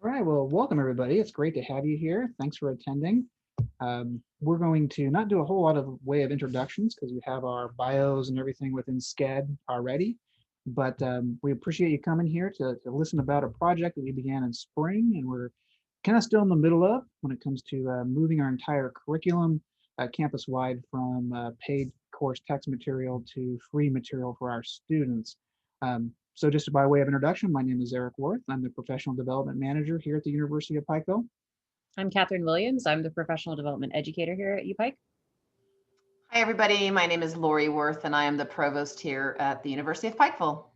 All right, well, welcome everybody. It's great to have you here. Thanks for attending. We're going to not do a whole lot of way of introductions because we have our bios and everything within SCED already, but we appreciate you coming here to listen about a project that we began in spring and we're kind of still in the middle of when it comes to moving our entire curriculum campus-wide from paid course text material to free material for our students. So just by way of introduction, my name is Eric Worth. I'm the Professional Development Manager here at the University of Pikeville. I'm Catherine Williams. I'm the Professional Development Educator here at UPike. Hi, everybody. My name is Lori Worth, and I am the Provost here at the University of Pikeville.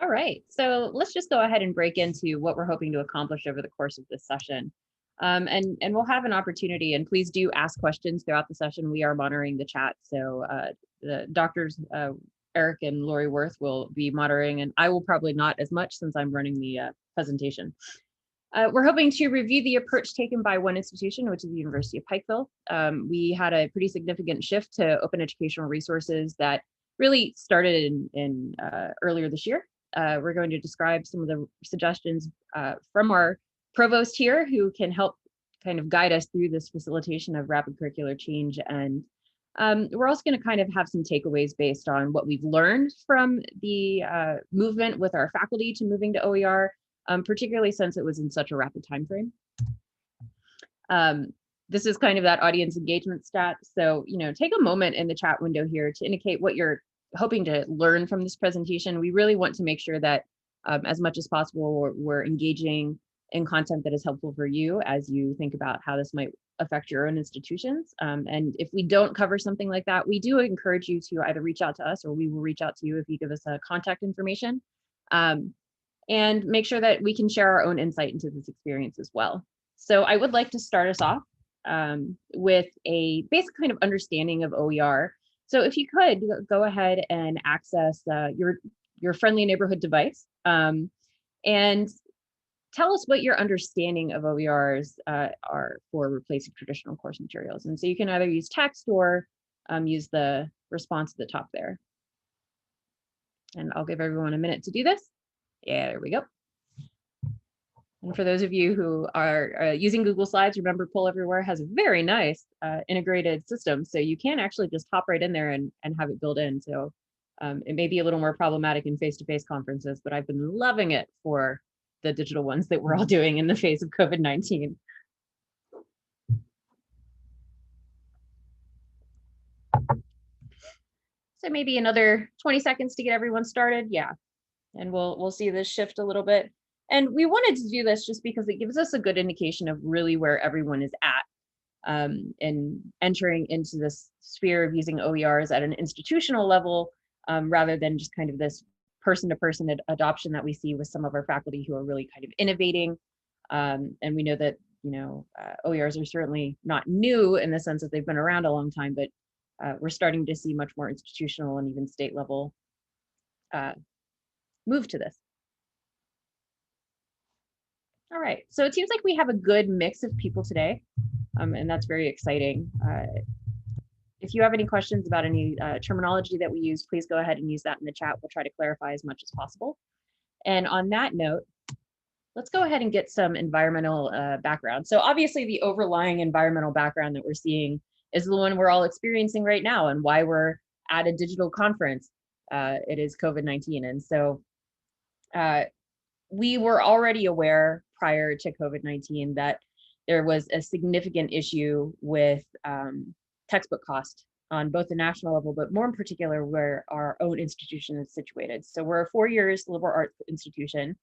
All right, so let's just go ahead and break into what we're hoping to accomplish over the course of this session. And we'll have an opportunity, and please do ask questions throughout the session. We are monitoring the chat, so the doctors, Eric and Lori Worth, will be moderating, and I will probably not as much since I'm running the presentation. We're hoping to review the approach taken by one institution, which is the University of Pikeville. We had a pretty significant shift to open educational resources that really started in earlier this year. We're going to describe some of the suggestions from our provost here, who can help kind of guide us through this facilitation of rapid curricular change. And we're also going to kind of have some takeaways based on what we've learned from the movement with our faculty to moving to OER, particularly since it was in such a rapid time frame. This is kind of that audience engagement stat. So, take a moment in the chat window here to indicate what you're hoping to learn from this presentation. We really want to make sure that as much as possible, we're engaging in content that is helpful for you as you think about how this might affect your own institutions. And if we don't cover something like that, we do encourage you to either reach out to us or we will reach out to you if you give us contact information. And make sure that we can share our own insight into this experience as well. So I would like to start us off with a basic kind of understanding of OER. So if you could go ahead and access your friendly neighborhood device and tell us what your understanding of OERs are for replacing traditional course materials. And so you can either use text or use the response at the top there. And I'll give everyone a minute to do this. Yeah, there we go. And for those of you who are using Google Slides, remember Poll Everywhere has a very nice integrated system. So you can actually just hop right in there and have it built in. So it may be a little more problematic in face-to-face conferences, but I've been loving it for the digital ones that we're all doing in the face of COVID-19. So maybe another 20 seconds to get everyone started. Yeah. And we'll see this shift a little bit. And we wanted to do this just because it gives us a good indication of really where everyone is at in entering into this sphere of using OERs at an institutional level, rather than just kind of this person-to-person adoption that we see with some of our faculty who are really kind of innovating. And we know that, OERs are certainly not new in the sense that they've been around a long time, but we're starting to see much more institutional and even state level move to this. All right, so it seems like we have a good mix of people today, and that's very exciting. If you have any questions about any terminology that we use, please go ahead and use that in the chat. We'll try to clarify as much as possible. And on that note, let's go ahead and get some environmental background. So obviously the overlying environmental background that we're seeing is the one we're all experiencing right now and why we're at a digital conference. It is COVID-19. And so we were already aware prior to COVID-19 that there was a significant issue with textbook cost on both the national level, but more in particular where our own institution is situated. So we're a 4 years liberal arts institution.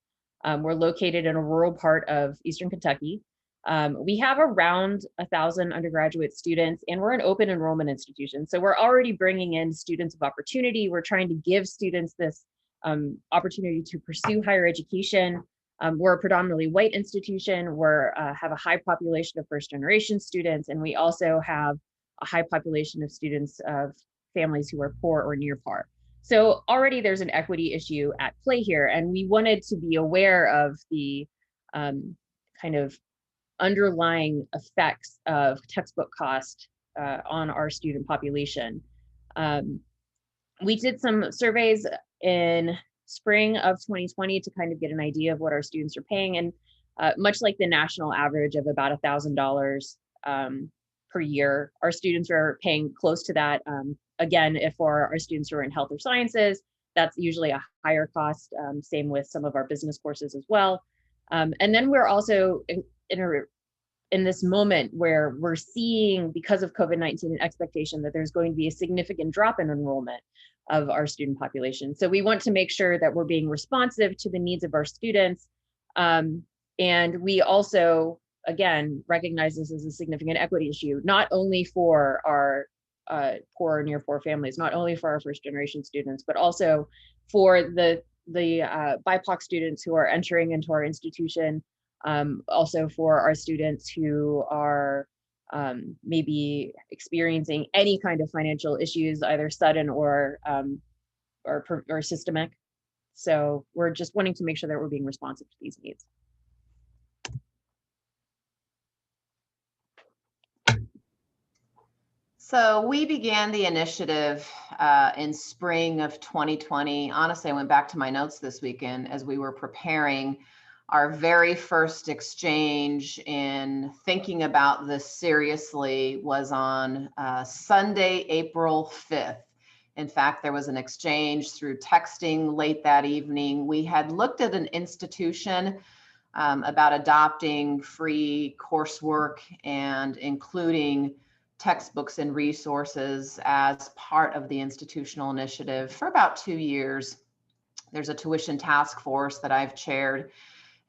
We're located in a rural part of Eastern Kentucky. We have around 1,000 undergraduate students, and we're an open enrollment institution. So we're already bringing in students of opportunity. We're trying to give students this opportunity to pursue higher education. We're a predominantly white institution. We have a high population of first-generation students, and we also have a high population of students of families who are poor or near poor. So already there's an equity issue at play here, and we wanted to be aware of the kind of underlying effects of textbook cost on our student population. We did some surveys in spring of 2020 to kind of get an idea of what our students are paying. And much like the national average of about $1,000 per year, our students are paying close to that. Again, if for our students who are in health or sciences, that's usually a higher cost. Same with some of our business courses as well. And then we're also in this moment where we're seeing, because of COVID-19, an expectation that there's going to be a significant drop in enrollment of our student population. So we want to make sure that we're being responsive to the needs of our students. And we also, again, recognize this as a significant equity issue, not only for our poor or near poor families, not only for our first generation students, but also for the BIPOC students who are entering into our institution, also for our students who are maybe experiencing any kind of financial issues, either sudden or systemic. So we're just wanting to make sure that we're being responsive to these needs. So we began the initiative in spring of 2020. Honestly, I went back to my notes this weekend as we were preparing our very first exchange in thinking about this seriously was on Sunday, April 5th. In fact, there was an exchange through texting late that evening. We had looked at an institution about adopting free coursework and including textbooks and resources as part of the institutional initiative for about 2 years. There's a tuition task force that I've chaired.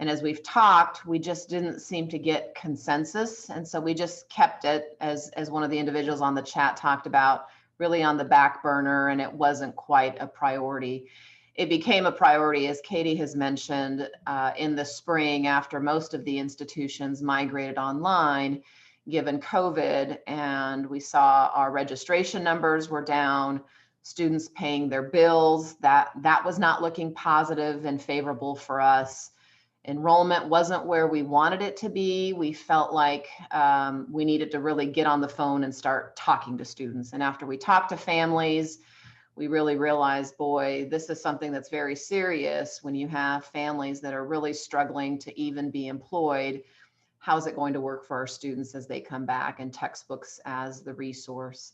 And as we've talked, we just didn't seem to get consensus. And so we just kept it, as one of the individuals on the chat talked about, really on the back burner, and it wasn't quite a priority. It became a priority, as Katie has mentioned, in the spring after most of the institutions migrated online, given COVID, and we saw our registration numbers were down, students paying their bills, that was not looking positive and favorable for us. Enrollment wasn't where we wanted it to be. We felt like we needed to really get on the phone and start talking to students. And after we talked to families, we really realized, boy, this is something that's very serious when you have families that are really struggling to even be employed. How's it going to work for our students as they come back, and textbooks as the resource?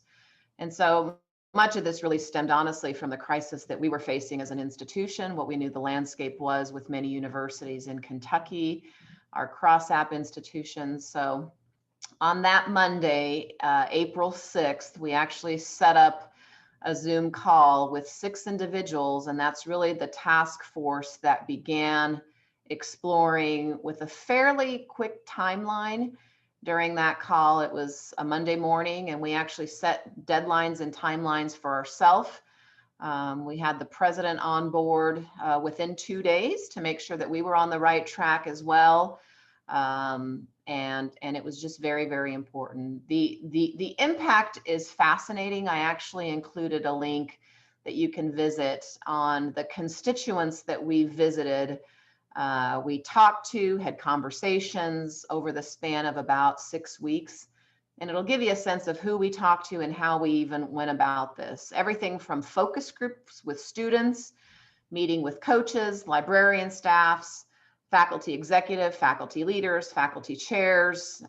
And so much of this really stemmed honestly from the crisis that we were facing as an institution, what we knew the landscape was with many universities in Kentucky, our cross-app institutions. So on that Monday, April 6th, we actually set up a Zoom call with 6 individuals, and that's really the task force that began exploring with a fairly quick timeline. During that call, it was a Monday morning, and we actually set deadlines and timelines for ourselves. We had the president on board within 2 days to make sure that we were on the right track as well. And it was just very, very important. The impact is fascinating. I actually included a link that you can visit on the constituents that we visited. We talked to, had conversations over the span of about 6 weeks, and it'll give you a sense of who we talked to and how we even went about this. Everything from focus groups with students, meeting with coaches, librarian staffs, faculty executive, faculty leaders, faculty chairs,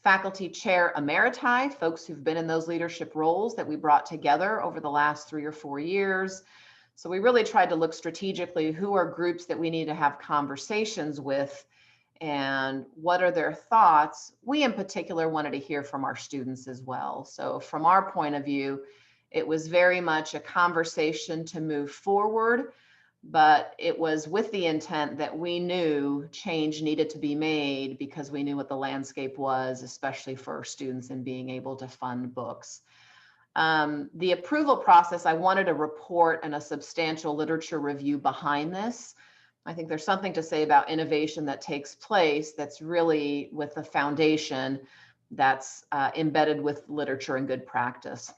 faculty chair emeriti, folks who've been in those leadership roles that we brought together over the last 3 or 4 years. So we really tried to look strategically, who are groups that we need to have conversations with and what are their thoughts. We in particular wanted to hear from our students as well. So from our point of view, it was very much a conversation to move forward, but it was with the intent that we knew change needed to be made because we knew what the landscape was, especially for our students and being able to fund books. The approval process, I wanted a report and a substantial literature review behind this. I think there's something to say about innovation that takes place that's really with the foundation that's embedded with literature and good practice.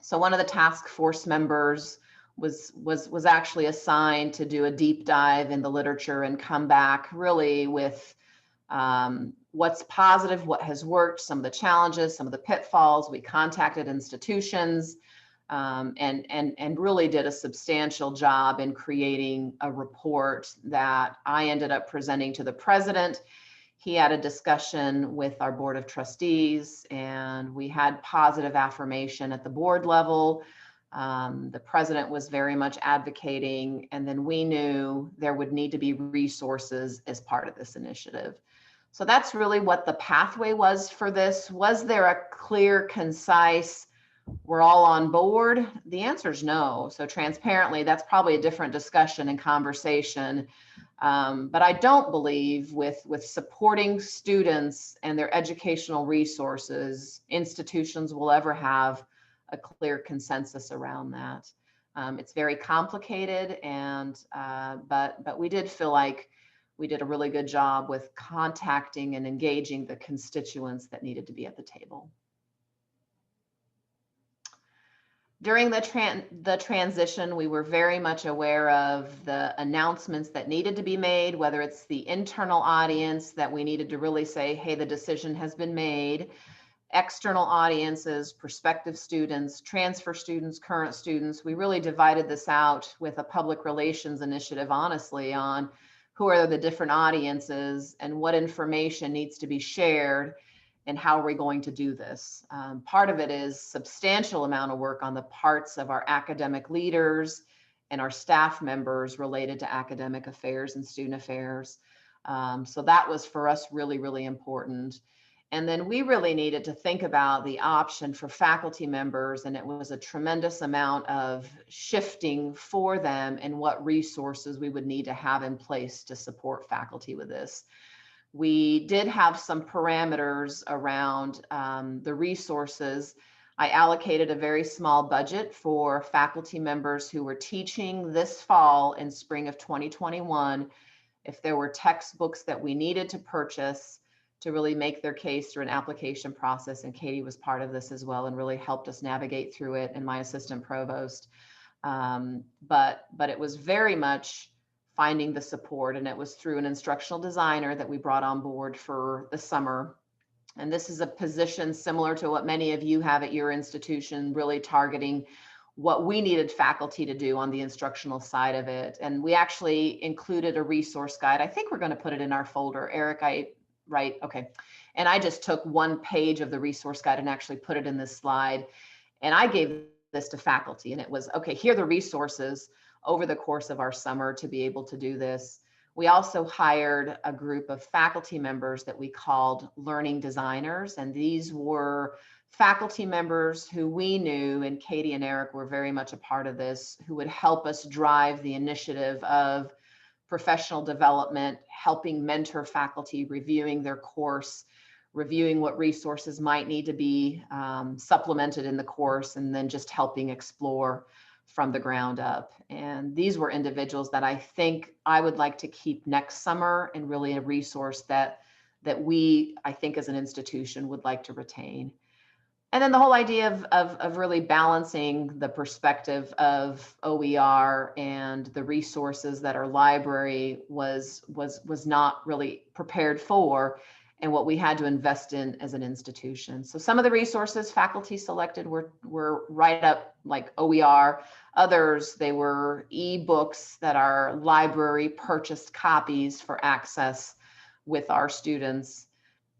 So one of the task force members was actually assigned to do a deep dive in the literature and come back really with what's positive, what has worked, some of the challenges, some of the pitfalls. We contacted institutions. and really did a substantial job in creating a report that I ended up presenting to the president. He had a discussion with our board of trustees, and we had positive affirmation at the board level. The president was very much advocating, and then we knew there would need to be resources as part of this initiative. So that's really what the pathway was for this. Was there a clear, concise, we're all on board? The answer is no. So transparently, that's probably a different discussion and conversation. But I don't believe with supporting students and their educational resources, institutions will ever have a clear consensus around that. It's very complicated, and but we did feel like we did a really good job with contacting and engaging the constituents that needed to be at the table. During the transition, we were very much aware of the announcements that needed to be made, whether it's the internal audience that we needed to really say, hey, the decision has been made, external audiences, prospective students, transfer students, current students. We really divided this out with a public relations initiative, honestly, on who are the different audiences and what information needs to be shared and how are we going to do this. Part of it is substantial amount of work on the parts of our academic leaders and our staff members related to academic affairs and student affairs. So that was for us really, really important. And then we really needed to think about the option for faculty members, and it was a tremendous amount of shifting for them and what resources we would need to have in place to support faculty with this. We did have some parameters around the resources. I allocated a very small budget for faculty members who were teaching this fall and spring of 2021. If there were textbooks that we needed to purchase to really make their case through an application process, and Katie was part of this as well and really helped us navigate through it, and my assistant provost. But it was very much finding the support, and it was through an instructional designer that we brought on board for the summer. And this is a position similar to what many of you have at your institution, really targeting what we needed faculty to do on the instructional side of it. And we actually included a resource guide. I think we're going to put it in our folder. Eric, right? Okay. And I just took one page of the resource guide and actually put it in this slide. And I gave this to faculty, and it was, okay, here are the resources over the course of our summer to be able to do this. We also hired a group of faculty members that we called learning designers. And these were faculty members who we knew, and Katie and Eric were very much a part of this, who would help us drive the initiative of professional development, helping mentor faculty, reviewing their course, reviewing what resources might need to be supplemented in the course, and then just helping explore from the ground up. And these were individuals that I think I would like to keep next summer, and really a resource that we, I think as an institution, would like to retain. And then the whole idea of really balancing the perspective of OER and the resources that our library was not really prepared for, and what we had to invest in as an institution. So some of the resources faculty selected were right up like OER. Others, they were ebooks that our library purchased copies for access with our students.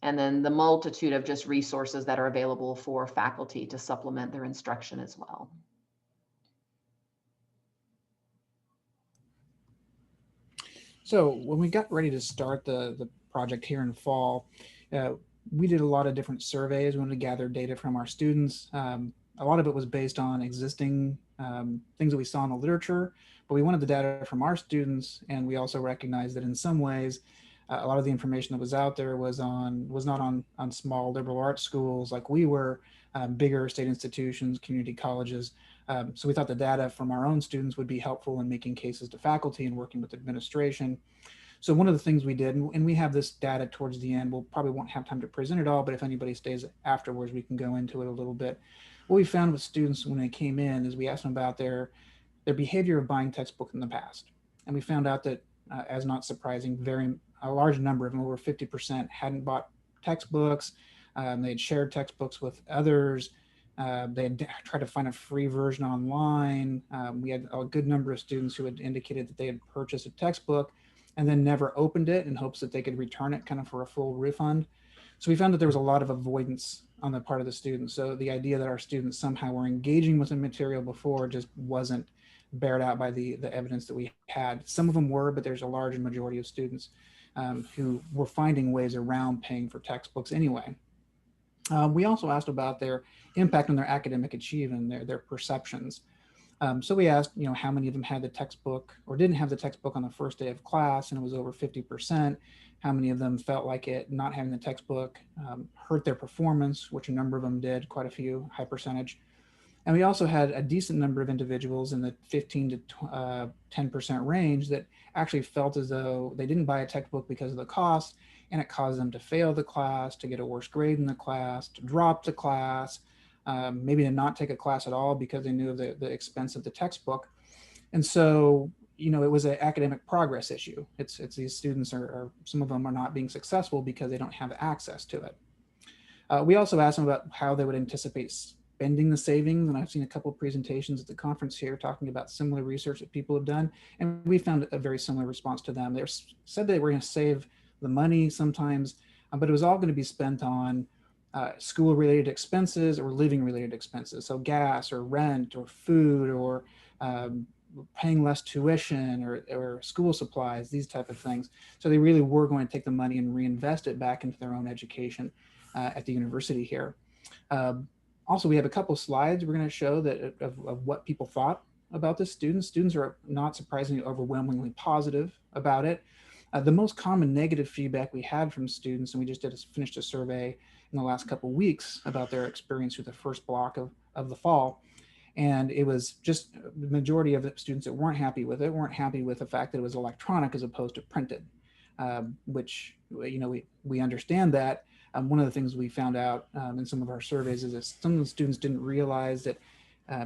And then the multitude of just resources that are available for faculty to supplement their instruction as well. So when we got ready to start the project here in fall, we did a lot of different surveys. We wanted to gather data from our students. A lot of it was based on existing things that we saw in the literature, but we wanted the data from our students, and we also recognized that in some ways, a lot of the information that was out there was not on small liberal arts schools like we were, bigger state institutions, community colleges. So we thought the data from our own students would be helpful in making cases to faculty and working with administration. So one of the things we did, and we have this data towards the end, we'll probably won't have time to present it all, but if anybody stays afterwards, we can go into it a little bit. What we found with students when they came in is we asked them about their behavior of buying textbooks in the past. And we found out that, as not surprising, a large number of them, over 50%, hadn't bought textbooks. They had shared textbooks with others. They had tried to find a free version online. We had a good number of students who had indicated that they had purchased a textbook and then never opened it in hopes that they could return it kind of for a full refund. So we found that there was a lot of avoidance on the part of the students. So the idea that our students somehow were engaging with the material before just wasn't bared out by the evidence that we had. Some of them were, but there's a large majority of students who were finding ways around paying for textbooks anyway. We also asked about their impact on their academic achievement, their perceptions. So we asked, how many of them had the textbook or didn't have the textbook on the first day of class, and it was over 50%. How many of them felt like it not having the textbook hurt their performance, which a number of them did, quite a few, high percentage. And we also had a decent number of individuals in the 15 to 10% range that actually felt as though they didn't buy a textbook because of the cost, and it caused them to fail the class, to get a worse grade in the class, to drop the class, maybe to not take a class at all because they knew of the expense of the textbook. And so, it was an academic progress issue. It's these students are some of them are not being successful because they don't have access to it. We also asked them about how they would anticipate spending the savings, and I've seen a couple of presentations at the conference here talking about similar research that people have done, and we found a very similar response to them. They said they were going to save the money sometimes, but it was all going to be spent on school-related expenses or living-related expenses, so gas or rent or food or paying less tuition or school supplies, these type of things. So they really were going to take the money and reinvest it back into their own education at the university here. Also, we have a couple slides we're going to show that of what people thought about this. Students are not surprisingly overwhelmingly positive about it. The most common negative feedback we had from students, and we just finished a survey in the last couple of weeks about their experience with the first block of the fall. And it was just the majority of the students that weren't happy with it, weren't happy with the fact that it was electronic as opposed to printed, which, we understand that. One of the things we found out in some of our surveys is that some of the students didn't realize that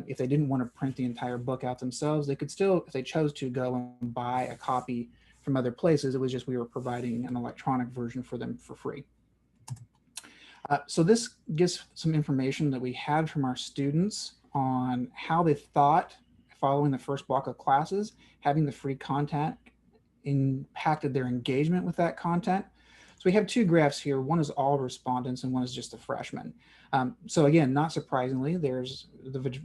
if they didn't want to print the entire book out themselves, they could still, if they chose to, go and buy a copy from other places. It was just we were providing an electronic version for them for free. So this gives some information that we had from our students on how they thought following the first block of classes, having the free content impacted their engagement with that content. So we have two graphs here. One is all respondents and one is just the freshmen. So again, not surprisingly, there's the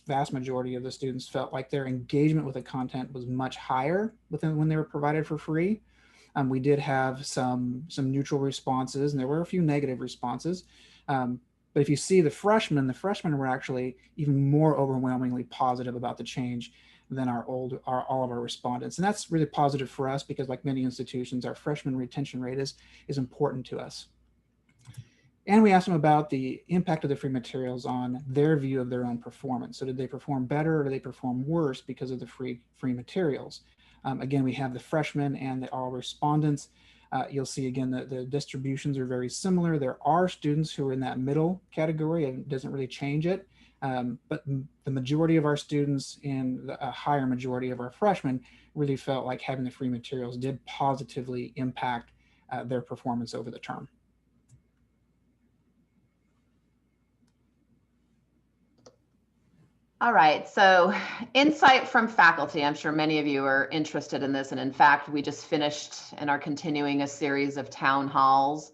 vast majority of the students felt like their engagement with the content was much higher when they were provided for free. We did have some neutral responses, and there were a few negative responses. But if you see the freshmen were actually even more overwhelmingly positive about the change than all of our respondents. And that's really positive for us because, like many institutions, our freshman retention rate is important to us. And we asked them about the impact of the free materials on their view of their own performance. So did they perform better or did they perform worse because of the free materials? Again, we have the freshmen and the all respondents. You'll see again that the distributions are very similar. There are students who are in that middle category and it doesn't really change it. But the majority of our students and a higher majority of our freshmen really felt like having the free materials did positively impact their performance over the term. All right, so insight from faculty. I'm sure many of you are interested in this. And in fact, we just finished and are continuing a series of town halls.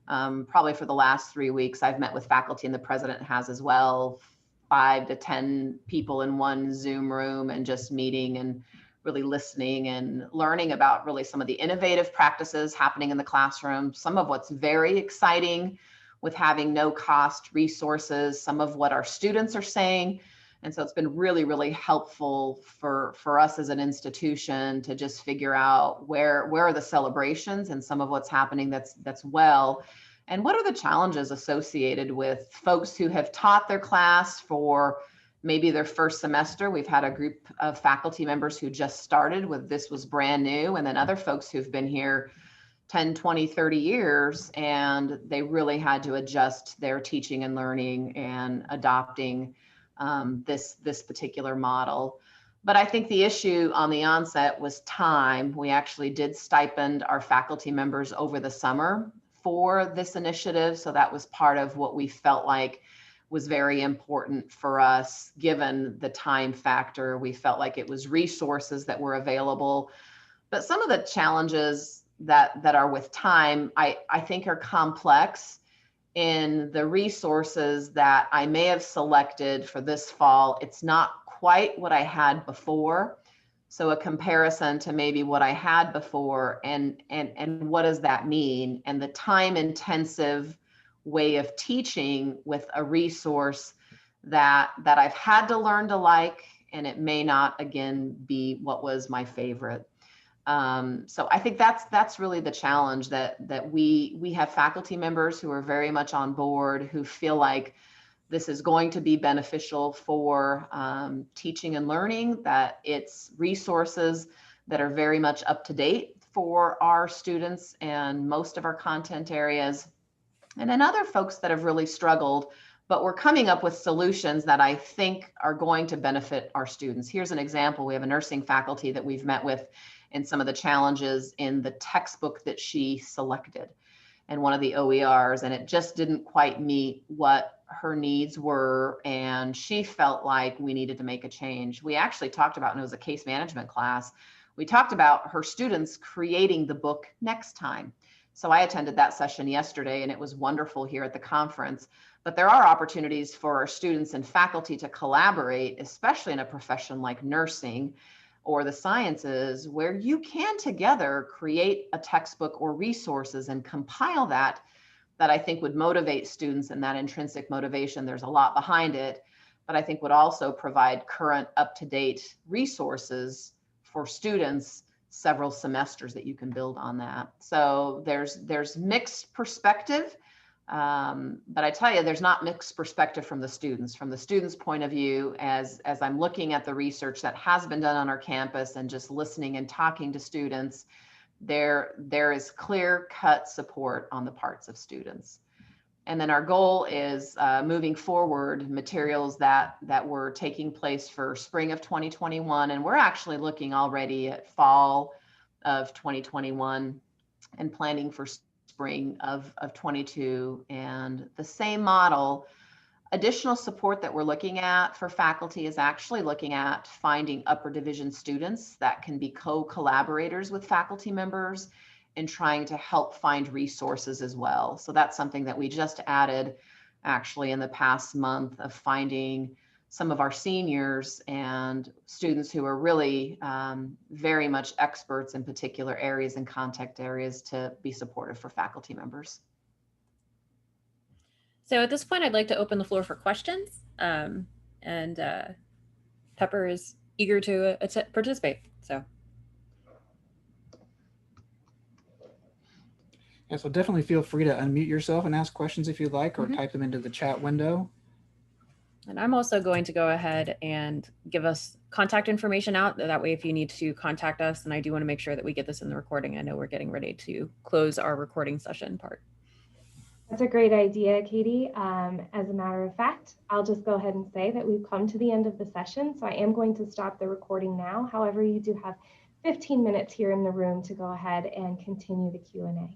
Probably for the last 3 weeks, I've met with faculty and the president has as well, 5 to 10 people in one Zoom room and just meeting and really listening and learning about really some of the innovative practices happening in the classroom, some of what's very exciting with having no cost resources, some of what our students are saying. And so it's been really, really helpful for us as an institution to just figure out where are the celebrations and some of what's happening that's well, and what are the challenges associated with folks who have taught their class for maybe their first semester. We've had a group of faculty members who just started with this was brand new, and then other folks who've been here 10, 20, 30 years, and they really had to adjust their teaching and learning and adopting this particular model. But I think the issue on the onset was time. We actually did stipend our faculty members over the summer for this initiative. So that was part of what we felt like was very important for us, given the time factor. We felt like it was resources that were available. But some of the challenges that are with time, I think are complex in the resources that I may have selected for this fall. It's not quite what I had before. So a comparison to maybe what I had before and what does that mean? And the time intensive way of teaching with a resource that I've had to learn to like, and it may not again be what was my favorite. So I think that's really the challenge, that we have faculty members who are very much on board, who feel like this is going to be beneficial for teaching and learning, that it's resources that are very much up to date for our students and most of our content areas. And then other folks that have really struggled, but we're coming up with solutions that I think are going to benefit our students. Here's an example. We have a nursing faculty that we've met with and some of the challenges in the textbook that she selected and one of the OERs, and it just didn't quite meet what her needs were, and she felt like we needed to make a change. We actually talked about, and it was a case management class, we talked about her students creating the book next time. So I attended that session yesterday, and it was wonderful here at the conference. But there are opportunities for our students and faculty to collaborate, especially in a profession like nursing or the sciences, where you can together create a textbook or resources and compile that I think would motivate students, and that intrinsic motivation, there's a lot behind it, but I think would also provide current up-to-date resources for students several semesters that you can build on that. So there's mixed perspective, but I tell you, there's not mixed perspective from the students. From the students' point of view, as I'm looking at the research that has been done on our campus and just listening and talking to students, there is clear-cut support on the parts of students. And then our goal is moving forward materials that were taking place for spring of 2021, and we're actually looking already at fall of 2021 and planning for spring of 22. And the same model, additional support that we're looking at for faculty is actually looking at finding upper division students that can be co-collaborators with faculty members and trying to help find resources as well. So that's something that we just added actually in the past month, of finding some of our seniors and students who are really very much experts in particular areas and contact areas to be supportive for faculty members. So at this point, I'd like to open the floor for questions, and Pepper is eager to participate. So. Yeah, so definitely feel free to unmute yourself and ask questions if you'd like, or type them into the chat window. And I'm also going to go ahead and give us contact information out. That way, if you need to contact us, and I do want to make sure that we get this in the recording. I know we're getting ready to close our recording session part. That's a great idea, Katie. As a matter of fact, I'll just go ahead and say that we've come to the end of the session. So I am going to stop the recording now. However, you do have 15 minutes here in the room to go ahead and continue the Q&A.